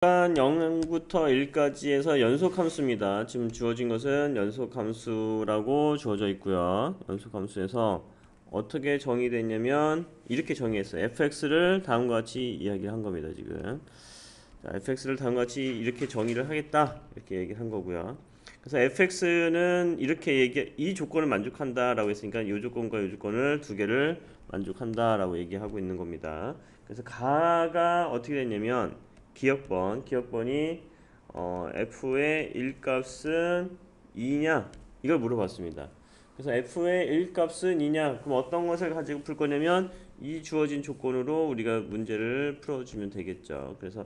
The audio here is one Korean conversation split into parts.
0부터 1까지에서 연속함수입니다. 지금 주어진 것은 연속함수라고 주어져 있고요. 연속함수에서 어떻게 정의됐냐면 이렇게 정의했어요. fx를 다음과 같이 이야기를 한 겁니다. 지금 자, fx를 다음과 같이 이렇게 정의를 하겠다 이렇게 얘기를 한 거고요. 그래서 fx는 이렇게 이 조건을 만족한다 라고 했으니까 이 조건과 이 조건을 두 개를 만족한다 라고 얘기하고 있는 겁니다. 그래서 가가 어떻게 됐냐면 기억번이 f의 1값은 2냐 이걸 물어봤습니다. 그래서 f의 1값은 2냐 그럼 어떤 것을 가지고 풀 거냐면 이 주어진 조건으로 우리가 문제를 풀어주면 되겠죠. 그래서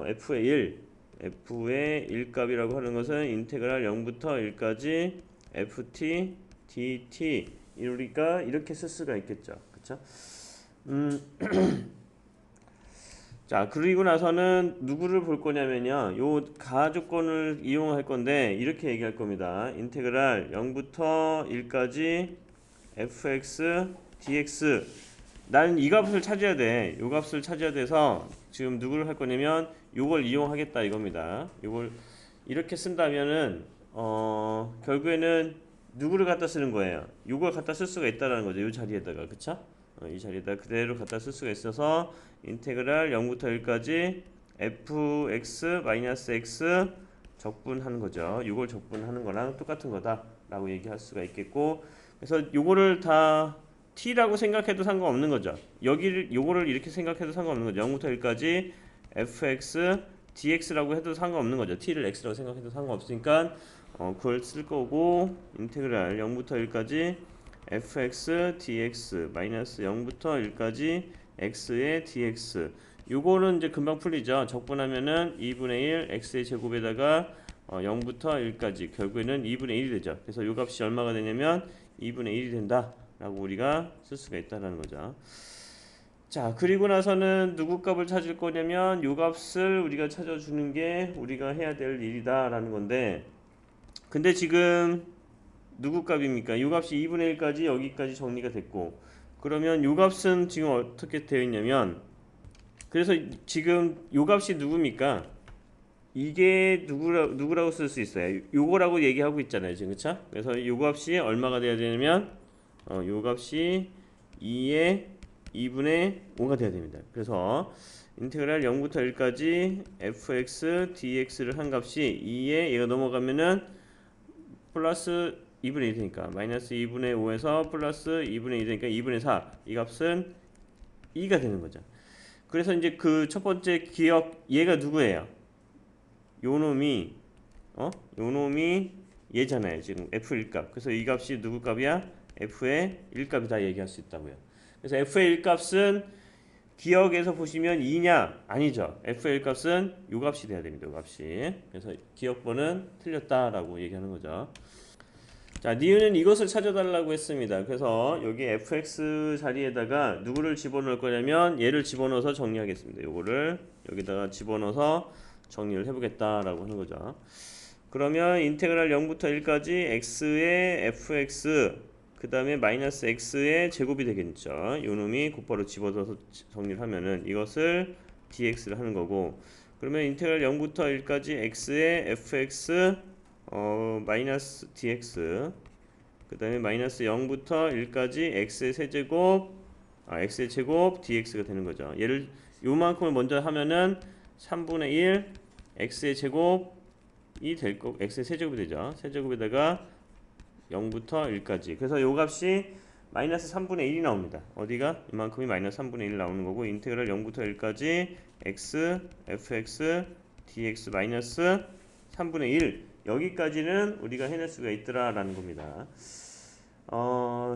f의 1값이라고 하는 것은 인테그랄 0부터 1까지 ft dt 우리가 이렇게 쓸 수가 있겠죠. 그쵸? 자, 그리고 나서는 누구를 볼 거냐면요. 요 가조건을 이용할 건데 이렇게 얘기할 겁니다. 인테그랄 0부터 1까지 fx dx. 나는 이 값을 찾아야 돼. 요 값을 찾아야 돼서 지금 누구를 할 거냐면 요걸 이용하겠다 이겁니다. 요걸 이렇게 쓴다면은 결국에는 누구를 갖다 쓰는 거예요. 요걸 갖다 쓸 수가 있다라는 거죠. 요 자리에다가. 그쵸? 이 자리에다 그대로 갖다 쓸 수가 있어서 인테그랄 0부터 1까지 fx-x 적분하는 거죠. 이걸 적분하는 거랑 똑같은 거다 라고 얘기할 수가 있겠고, 그래서 요거를 다 t라고 생각해도 상관없는 거죠. 요거를 이렇게 생각해도 상관없는 거죠. 0부터 1까지 fx dx라고 해도 상관없는 거죠. t를 x라고 생각해도 상관없으니까 그걸 쓸 거고, 인테그랄 0부터 1까지 fx dx 마이너스 0부터 1까지 x의 dx 요거는 이제 금방 풀리죠. 적분하면은 2분의 1 x의 제곱에다가 0부터 1까지 결국에는 2분의 1이 되죠. 그래서 요 값이 얼마가 되냐면 2분의 1이 된다 라고 우리가 쓸 수가 있다는 거죠. 자, 그리고 나서는 누구 값을 찾을 거냐면 요 값을 우리가 찾아주는 게 우리가 해야 될 일이다 라는 건데, 근데 지금 누구 값입니까? 요 값이 2분의 1까지 여기까지 정리가 됐고, 그러면 요 값은 지금 어떻게 되어 있냐면, 그래서 지금 요 값이 누굽니까? 이게 누구라고 쓸 수 있어요. 요거라고 얘기하고 있잖아요 지금. 그쵸? 그래서 요 값이 얼마가 돼야 되냐면 요 값이 2의 2분의 5가 돼야 됩니다. 그래서 인테그랄 0부터 1까지 fx dx를 한 값이 2에 얘가 넘어가면은 플러스 2분의 1 되니까 마이너스 2분의 5에서 플러스 2분의 1 되니까 2분의 4. 이 값은 2가 되는 거죠. 그래서 이제 그 첫 번째 기억, 얘가 누구예요? 요 놈이 얘잖아요. 지금 f 1값. 그래서 이 값이 누구 값이야? f의 1값이다 얘기할 수 있다고요. 그래서 f의 1값은 기억에서 보시면 2냐? 아니죠. f의 1값은 요 값이 돼야 됩니다. 요 값이. 그래서 기억번은 틀렸다라고 얘기하는 거죠. 자, 니은은 이것을 찾아달라고 했습니다. 그래서 여기 fx 자리에다가 누구를 집어넣을 거냐면 얘를 집어넣어서 정리하겠습니다. 요거를 여기다가 집어넣어서 정리를 해보겠다라고 하는 거죠. 그러면 인테그랄 0부터 1까지 x의 fx 그 다음에 마이너스 x의 제곱이 되겠죠. 요 놈이 곧바로 집어넣어서 정리를 하면은 이것을 dx를 하는 거고, 그러면 인테그랄 0부터 1까지 x의 fx 마이너스 dx 그 다음에 마이너스 0부터 1까지 x의 세제곱 x의 제곱 dx가 되는 거죠. 얘를 요만큼을 먼저 하면은 3분의 1 x의 제곱이 될 거, x의 세제곱이 되죠. 세제곱에다가 0부터 1까지. 그래서 요 값이 마이너스 3분의 1이 나옵니다. 어디가? 이만큼이 마이너스 3분의 1 나오는 거고, 인테그랄 0부터 1까지 x fx dx 마이너스 3분의 1 여기까지는 우리가 해낼 수가 있더라라는 겁니다.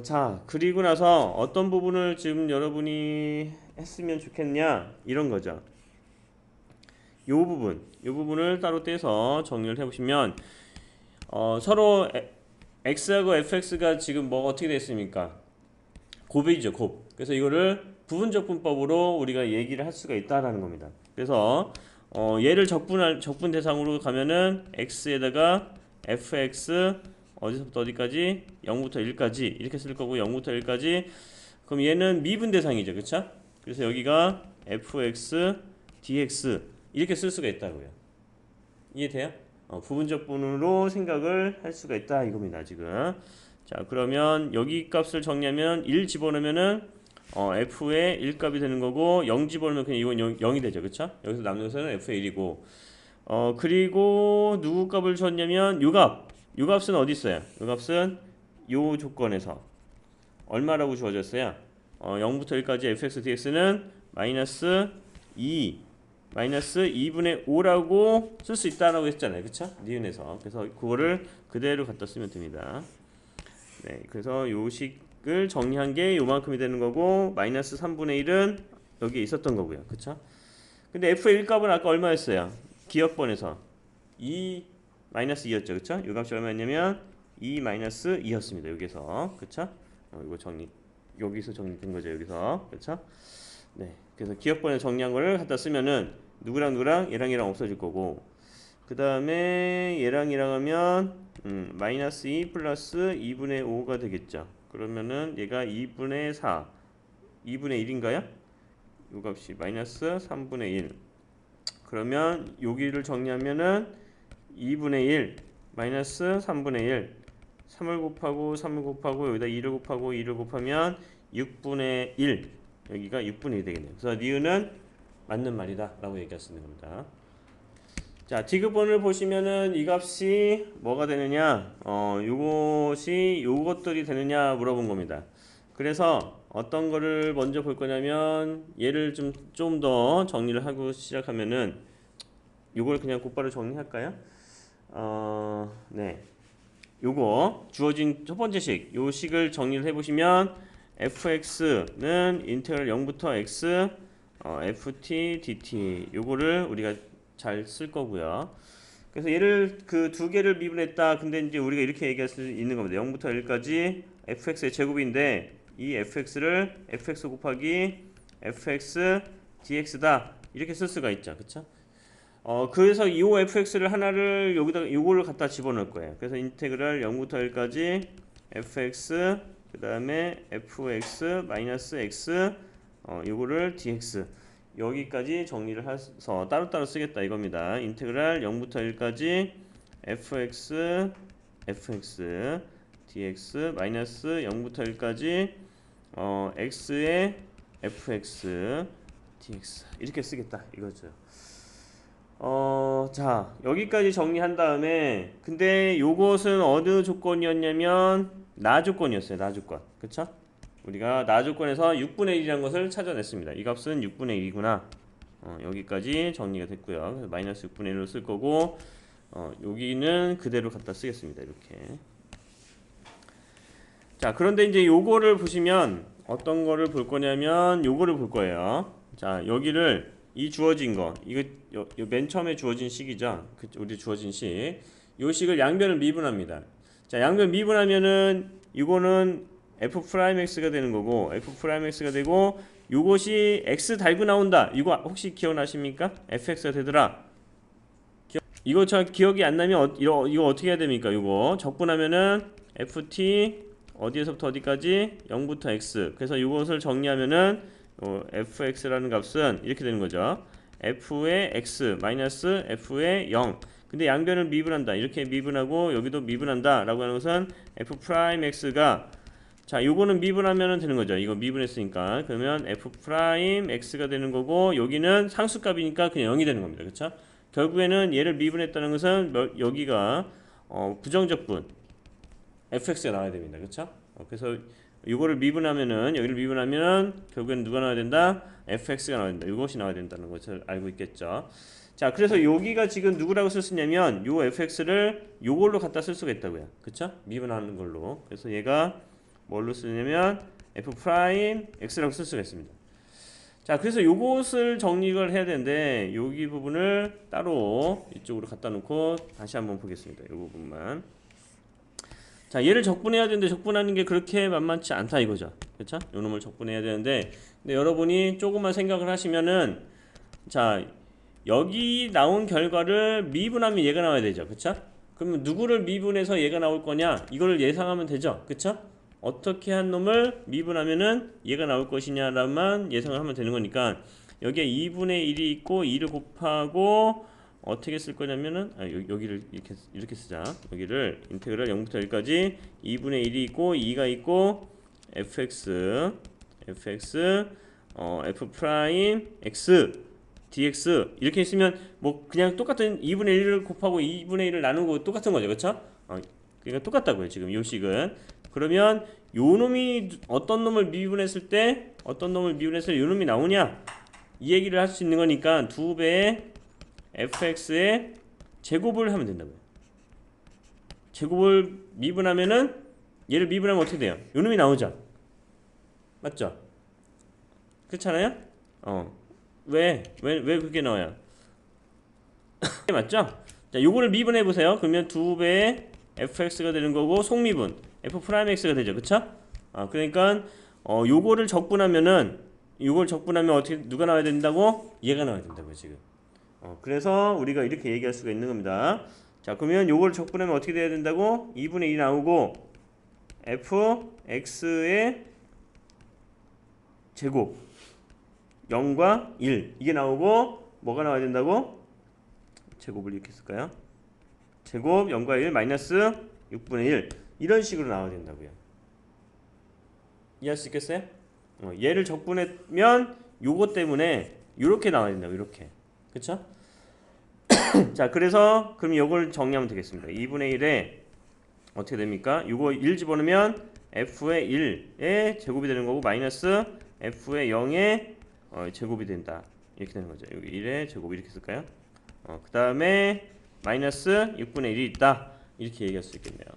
자, 그리고 나서 어떤 부분을 지금 여러분이 했으면 좋겠냐 이런 거죠. 요 부분을 따로 떼서 정리를 해보시면 서로 x하고 fx가 지금 뭐 어떻게 됐습니까? 곱이죠, 곱. 그래서 이거를 부분적분법으로 우리가 얘기를 할 수가 있다라는 겁니다. 그래서 얘를 적분 대상으로 가면은 x에다가 fx 어디서부터 어디까지? 0부터 1까지 이렇게 쓸 거고, 0부터 1까지 그럼 얘는 미분 대상이죠. 그쵸? 그래서 여기가 fx dx 이렇게 쓸 수가 있다고요. 이해돼요? 부분적분으로 생각을 할 수가 있다 이겁니다 지금. 자 그러면 여기 값을 정리하면 1 집어넣으면은 f의 1값이 되는 거고 0 집어넣으면 그냥 이건 0이 되죠. 그쵸? 여기서 남는 것은 f의 1이고 그리고 누구 값을 줬냐면 요 값은 어디 있어요? 요 값은 요 조건에서 얼마라고 주어졌어요? 0부터 1까지 fx dx는 마이너스 2분의 5라고 쓸 수 있다라고 했잖아요. 그쵸? 니은에서. 그래서 그거를 그대로 갖다 쓰면 됩니다. 네, 그래서 요 식을 정리한 게 요만큼이 되는 거고 마이너스 3분의 1은 여기에 있었던 거고요. 그쵸? 근데 f의 1값은 아까 얼마였어요? 기억번에서 2 마이너스 2였죠. 그쵸? 요 값이 얼마였냐면 2 마이너스 2였습니다. 여기서. 그쵸? 이거 여기서 정리된 거죠. 여기서. 그쵸? 네. 그래서 기억번에 정리한 거를 갖다 쓰면은 누구랑 얘랑 없어질 거고 그 다음에 얘랑 하면 마이너스 2 플러스 2분의 5가 되겠죠. 그러면은 얘가 2분의 4 2분의 1인가요? 요 값이 마이너스 3분의 1 그러면 여기를 정리하면은 2분의 1 마이너스 3분의 1 3을 곱하고 여기다 2를 곱하면 6분의 1 여기가 6분의 1이 되겠네요. 그래서 니은은 맞는 말이다 라고 얘기할 수 있는 겁니다. 자 디귿번을 보시면은 이 값이 뭐가 되느냐 요것이 요것들이 되느냐 물어본 겁니다. 그래서 어떤 거를 먼저 볼 거냐면 얘를 좀 더 정리를 하고 시작하면은 요걸 그냥 곧바로 정리할까요? 네. 요거 주어진 첫 번째 식, 요 식을 정리를 해보시면 fx는 인테그랄 0부터 x ft dt 요거를 우리가 잘 쓸 거고요. 그래서 얘를 그 두 개를 미분했다. 근데 이제 우리가 이렇게 얘기할 수 있는 겁니다. 0부터 1까지 fx의 제곱인데 이 fx를 fx 곱하기 fx dx다 이렇게 쓸 수가 있죠. 그쵸? 그래서 이 fx를 하나를 여기다가 요거를 갖다 집어넣을 거예요. 그래서 인테그랄 0부터 1까지 fx 그 다음에 fx 마이너스 x 요거를 dx 여기까지 정리를 해서 따로따로 쓰겠다 이겁니다. 인테그랄 0부터 1까지 fx dx 마이너스 0부터 1까지 x의 fx dx 이렇게 쓰겠다 이거죠. 자 여기까지 정리한 다음에 근데 요것은 어느 조건이었냐면 나 조건이었어요. 나 조건. 그쵸? 우리가 나 조건에서 6분의 1이라는 것을 찾아냈습니다. 이 값은 6분의 1이구나. 여기까지 정리가 됐고요. 그래서 마이너스 6분의 1로 쓸 거고 여기는 그대로 갖다 쓰겠습니다. 이렇게. 자 그런데 이제 요거를 보시면 어떤 거를 볼 거냐면 요거를 볼 거예요. 자 여기를 이 주어진 거 이거 맨 처음에 주어진 식이죠. 우리 주어진 식. 요 식을 양변을 미분합니다. 자 양변 미분하면은 이거는 f'x가 되는 거고 f'x가 되고 요것이 x 달고 나온다. 이거 혹시 기억나십니까? fx가 되더라. 이거 저 기억이 안 나면 이거 어떻게 해야 됩니까? 이거 적분하면은 ft 어디에서부터 어디까지 0부터 x. 그래서 이것을 정리하면은 fx라는 값은 이렇게 되는 거죠. f의 x 마이너스 f의 0. 근데 양변을 미분한다. 이렇게 미분하고 여기도 미분한다 라고 하는 것은 f'x가 자 요거는 미분하면 되는 거죠. 이거 미분했으니까 그러면 f'x가 되는 거고 여기는 상수값이니까 그냥 0이 되는 겁니다. 그쵸? 결국에는 얘를 미분했다는 것은 여기가 부정적분 fx가 나와야 됩니다. 그쵸? 그래서 이거를 미분하면은 여기를 미분하면은 결국에는 누가 나와야 된다? fx가 나와야 된다. 이것이 나와야 된다는 것을 알고 있겠죠. 자, 그래서 여기가 지금 누구라고 쓸 수 있냐면 요 fx를 요걸로 갖다 쓸 수가 있다고요. 그쵸? 미분하는 걸로. 그래서 얘가 뭘로 쓰냐면 f'x라고 쓸 수가 있습니다. 자, 그래서 요것을 정리를 해야 되는데 여기 부분을 따로 이쪽으로 갖다 놓고 다시 한번 보겠습니다. 이 부분만. 자, 얘를 적분해야 되는데 적분하는 게 그렇게 만만치 않다 이거죠. 그쵸? 요 놈을 적분해야 되는데 근데 여러분이 조금만 생각을 하시면은 자, 여기 나온 결과를 미분하면 얘가 나와야 되죠. 그쵸? 그러면 누구를 미분해서 얘가 나올 거냐? 이거를 예상하면 되죠. 그쵸? 어떻게 한 놈을 미분하면은 얘가 나올 것이냐라만 예상을 하면 되는 거니까 여기에 2분의 1이 있고 2를 곱하고 어떻게 쓸 거냐면은 여기를 이렇게 쓰자. 여기를 인테그랄 0부터 1까지 2분의 1이 있고 2가 있고 fx f 프라임 x dx 이렇게 있으면 뭐 그냥 똑같은 2분의 1을 곱하고 2분의 1을 나누고 똑같은 거죠. 그렇죠? 그러니까 똑같다고요. 지금 요 식은. 그러면 요 놈이 어떤 놈을 미분했을 때 요 놈이 나오냐? 이 얘기를 할 수 있는 거니까 2배의 fx의 제곱을 하면 된다고요. 제곱을 미분하면은 얘를 미분하면 어떻게 돼요? 요 놈이 나오죠. 맞죠? 그렇잖아요? 왜 그렇게 나와요? 맞죠? 자, 요거를 미분해 보세요. 그러면 2배의 fx가 되는 거고 속미분 f 프라임 x가 되죠. 그쵸? 그러니까 요거를 적분하면 어떻게 누가 나와야 된다고? 얘가 나와야 된다고요, 지금. 그래서 우리가 이렇게 얘기할 수가 있는 겁니다. 자, 그러면 요거를 적분하면 어떻게 돼야 된다고? 2분의 1이 나오고 fx의 제곱 0과 1 이게 나오고 뭐가 나와야 된다고? 제곱을 이렇게 쓸까요? 제곱 0과 1 마이너스 6분의 1 이런 식으로 나와야 된다고요. 이해할 수 있겠어요? 얘를 적분하면 요거 때문에 요렇게 나와야 된다고. 이렇게. 그쵸? 자, 그래서 그럼 요걸 정리하면 되겠습니다. 2분의 1에 어떻게 됩니까? 요거 1 집어넣으면 f의 1의 제곱이 되는 거고 마이너스 f의 0의 제곱이 된다. 이렇게 되는 거죠. 여기 1의 제곱 이렇게 쓸까요? 그 다음에 마이너스 6분의 1이 있다. 이렇게 얘기할 수 있겠네요.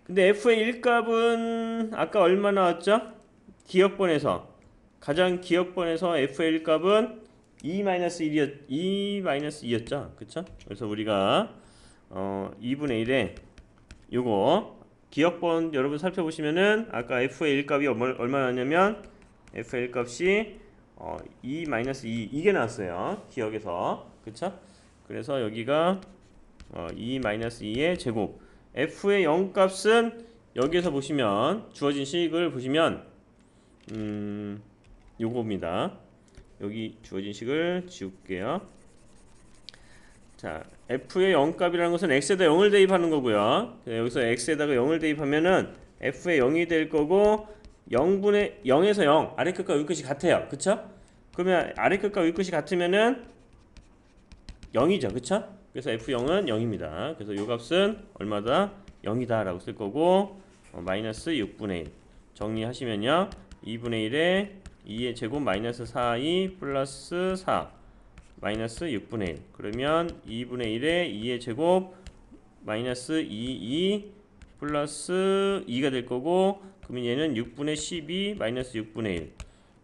근데 f의 1값은 아까 얼마 나왔죠? 가장 기억번에서 f의 1값은 2-2였죠. 그쵸? 그래서 우리가 2분의 1에 요거 기억번 여러분 살펴보시면은 아까 f의 1값이 얼마 나왔냐면 f의 1값이 2-2 이게 나왔어요. 기억에서. 그쵸? 그래서 여기가 2-2의 제곱 f의 0값은 여기에서 보시면 주어진 식을 보시면 요겁니다. 여기 주어진 식을 지울게요. 자, f의 0값이라는 것은 x에다 0을 대입하는 거고요. 여기서 x에다가 0을 대입하면은 f의 0이 될 거고 0에서 0 아래 끝과 위 끝이 같아요. 그쵸? 그러면 아래 끝과 위 끝이 같으면은 0이죠. 그쵸? 그래서 f0은 0입니다. 그래서 요 값은 얼마다? 0이다 라고 쓸 거고 마이너스 6분의 1 정리하시면요 2분의 1에 2의 제곱 마이너스 4i 플러스 4 마이너스 6분의 1 그러면 2분의 1에 2의 제곱 마이너스 2 플러스 2가 될 거고 그러면 얘는 6분의 12 마이너스 6분의 1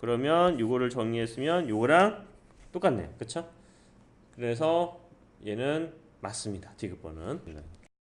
그러면 요거를 정리했으면 요거랑 똑같네요. 그쵸? 그래서 얘는 맞습니다. 디귿번은